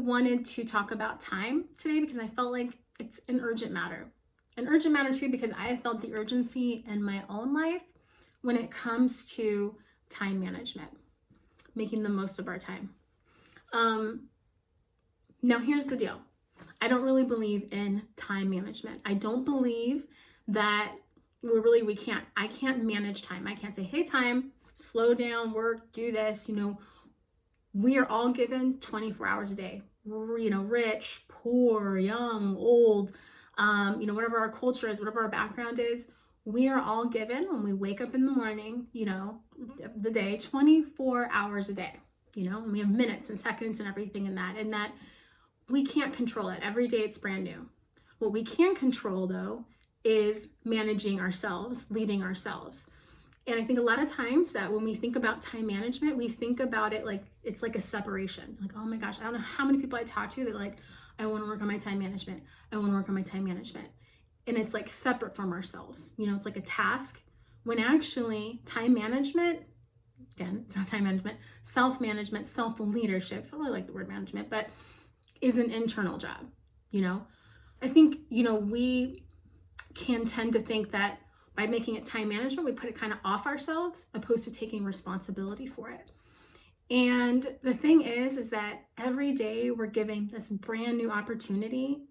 wanted to talk about time today because I felt like it's an urgent matter. An urgent matter too because I have felt the urgency in my own life when it comes to time management, making the most of our time. Now here's the deal. I don't really believe in time management. I don't believe that I can't manage time. I can't say, hey, time, slow down, work, do this. We are all given 24 hours a day, rich, poor, young, old, whatever our culture is, whatever our background is, we are all given when we wake up in the morning, the day, 24 hours a day, and we have minutes and seconds and everything in that, and that we can't control it. Every day it's brand new. What we can control though is managing ourselves, leading ourselves. And I think a lot of times that when we think about time management, we think about it like it's like a separation. Like, oh my gosh, I don't know how many people I talk to that like, I want to work on my time management. I want to work on my time management. And it's like separate from ourselves. It's like a task when actually time management, again, it's not time management, self-management, self-leadership. So I really like the word management, but is an internal job. I think, we can tend to think that by making it time management, we put it kind of off ourselves opposed to taking responsibility for it. And the thing is that every day we're giving this brand new opportunity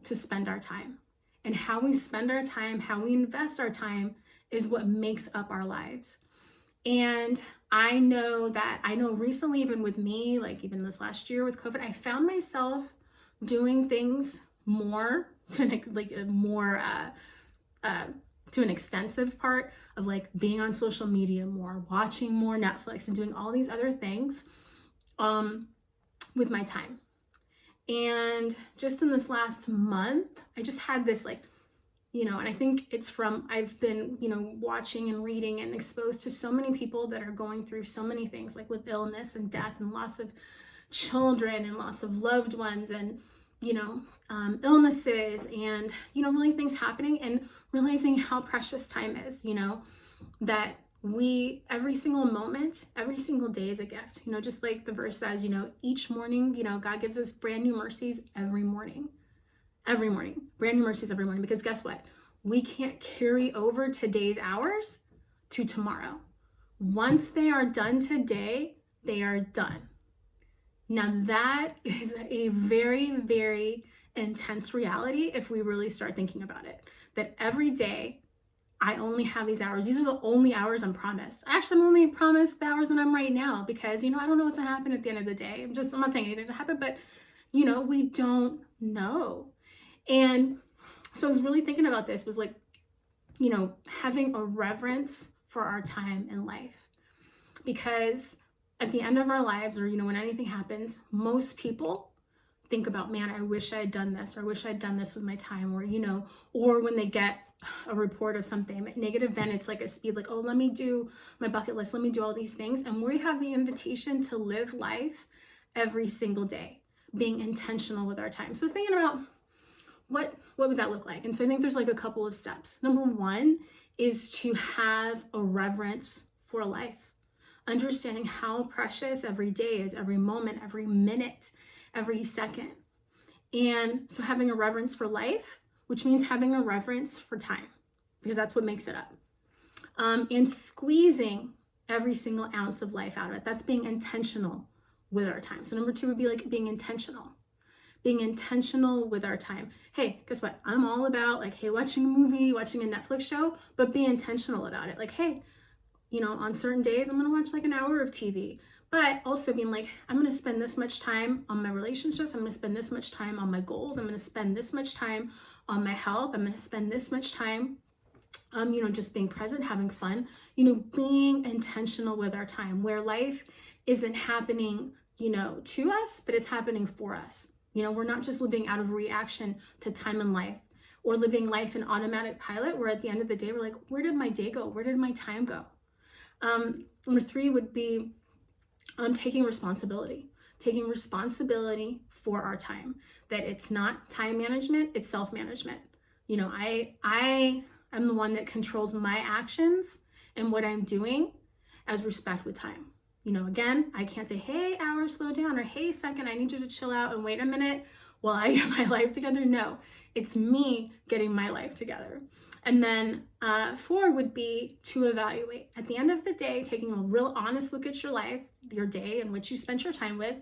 to spend our time. And how we spend our time, how we invest our time is what makes up our lives. And I know recently, even with me, like even this last year with COVID, I found myself doing things more to an extensive part of like being on social media more, watching more Netflix and doing all these other things with my time. And just in this last month, I just had this and I think it's from, I've been, watching and reading and exposed to so many people that are going through so many things like with illness and death and loss of children and loss of loved ones and, illnesses and, really things happening and realizing how precious time is, that every single moment, every single day is a gift, just like the verse says, each morning, God gives us brand new mercies every morning, brand new mercies every morning, because guess what? We can't carry over today's hours to tomorrow. Once they are done today, they are done. Now that is a very, very intense reality if we really start thinking about it, that every day I only have these hours. These are the only hours I'm promised. Actually, I'm only promised the hours that I'm right now because, I don't know what's gonna happen at the end of the day. I'm not saying anything's gonna happen, but, we don't know. And so I was really thinking about this was like, having a reverence for our time in life. Because at the end of our lives or, when anything happens, most people think about, man, I wish I had done this, or I wish I'd done this with my time, or, or when they get a report of something negative, then it's like a speed, like, oh, let me do my bucket list. Let me do all these things. And we have the invitation to live life every single day, being intentional with our time. So I was thinking about what would that look like? And so I think there's like a couple of steps. Number one is to have a reverence for life, understanding how precious every day is, every moment, every minute, every second. And so having a reverence for life, which means having a reverence for time, because that's what makes it up. And squeezing every single ounce of life out of it. That's being intentional with our time. So number two would be like being intentional with our time. Hey, guess what? I'm all about like, hey, watching a movie, watching a Netflix show, but be intentional about it. Like, hey, on certain days, I'm going to watch like an hour of TV, but also being like, I'm going to spend this much time on my relationships. I'm going to spend this much time on my goals. I'm going to spend this much time on my health. I'm going to spend this much time, just being present, having fun, being intentional with our time, where life isn't happening, to us, but it's happening for us. We're not just living out of reaction to time and life, or living life in automatic pilot, where at the end of the day, we're like, where did my day go? Where did my time go? Number three would be taking responsibility for our time, that it's not time management, it's self-management. I am the one that controls my actions and what I'm doing as respect with time. You know, again, I can't say, hey, hour, slow down, or hey, second, I need you to chill out and wait a minute while I get my life together. No, it's me getting my life together. And then 4 would be to evaluate. At the end of the day, taking a real honest look at your life, your day in which you spent your time with,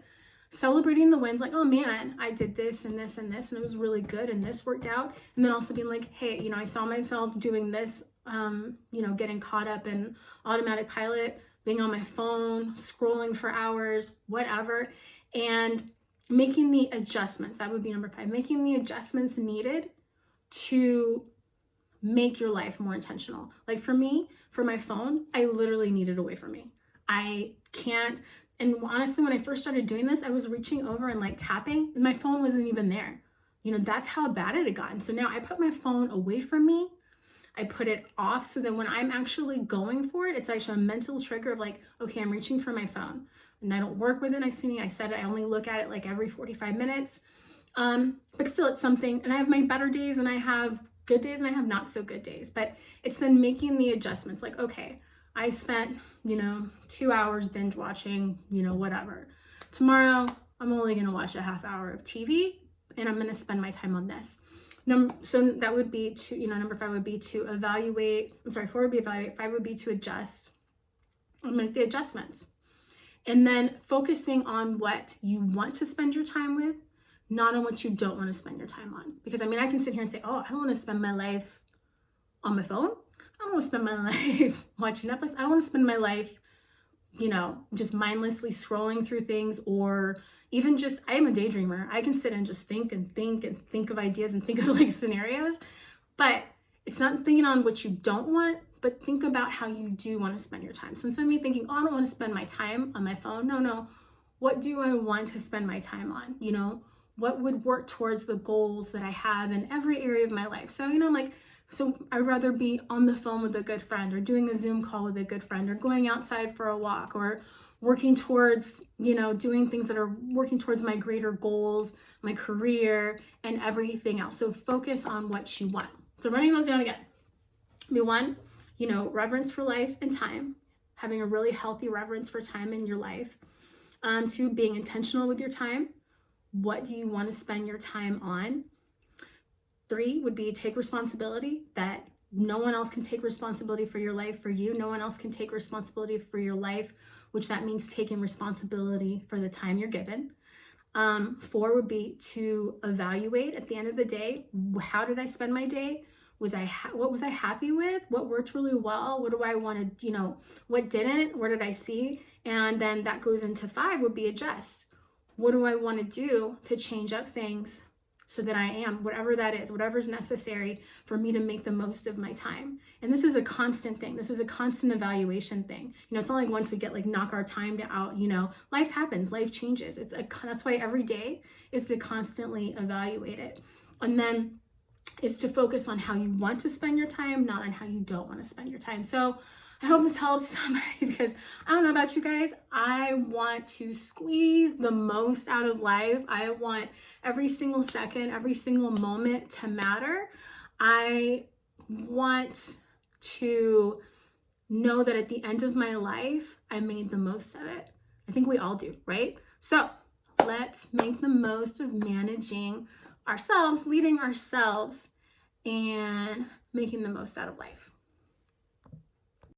celebrating the wins, like, oh man, I did this and this and this, and it was really good, and this worked out. And then also being like, hey, you know, I saw myself doing this, you know, getting caught up in automatic pilot, being on my phone, scrolling for hours, whatever, and making the adjustments. That would be number 5, making the adjustments needed to make your life more intentional. Like for me, for my phone, I literally need it away from me. I can't. And honestly, when I first started doing this, I was reaching over and like tapping, and my phone wasn't even there. You know, that's how bad it had gotten. So now I put my phone away from me. I put it off so that when I'm actually going for it, it's actually a mental trigger of like, okay, I'm reaching for my phone. And I don't work with it. I said it, I only look at it like every 45 minutes. But still, it's something. And I have my better days and I have good days and I have not so good days. But it's then making the adjustments like, okay, I spent, you know, 2 hours binge watching, you know, whatever. Tomorrow, I'm only going to watch a half hour of TV and I'm going to spend my time on this. So that would be to, you know, number 5 would be to evaluate. 4 would be evaluate. 5 would be to adjust and make the adjustments. And then focusing on what you want to spend your time with, not on what you don't want to spend your time on. Because I mean, I can sit here and say, oh, I don't want to spend my life on my phone. I don't want to spend my life watching Netflix. I want to spend my life, you know, just mindlessly scrolling through things, or even just, I am a daydreamer. I can sit and just think of ideas and think of like scenarios, but it's not thinking on what you don't want, but think about how you do want to spend your time. So instead of me thinking, oh, I don't want to spend my time on my phone. No. What do I want to spend my time on? You know, what would work towards the goals that I have in every area of my life? So, you know, like, so I'd rather be on the phone with a good friend, or doing a Zoom call with a good friend, or going outside for a walk, or working towards, you know, doing things that are working towards my greater goals, my career, and everything else. So focus on what you want. So running those down again. Number 1, you know, reverence for life and time, having a really healthy reverence for time in your life. 2, being intentional with your time. What do you want to spend your time on? 3 would be take responsibility, that no one else can take responsibility for your life for you. No one else can take responsibility for your life, which that means taking responsibility for the time you're given. 4 would be to evaluate at the end of the day. How did I spend my day? What was I happy with? What worked really well? What do I want to, you know, what didn't? Where did I see? And then that goes into 5 would be adjust. What do I want to do to change up things so that I am, whatever that is, whatever's necessary for me to make the most of my time. And this is a constant thing. This is a constant evaluation thing. You know, it's not like once we get like knock our time out, you know, life happens, life changes. That's why every day is to constantly evaluate it. And then is to focus on how you want to spend your time, not on how you don't want to spend your time. So I hope this helps somebody, because I don't know about you guys, I want to squeeze the most out of life. I want every single second, every single moment to matter. I want to know that at the end of my life, I made the most of it. I think we all do, right? So let's make the most of managing ourselves, leading ourselves, and making the most out of life.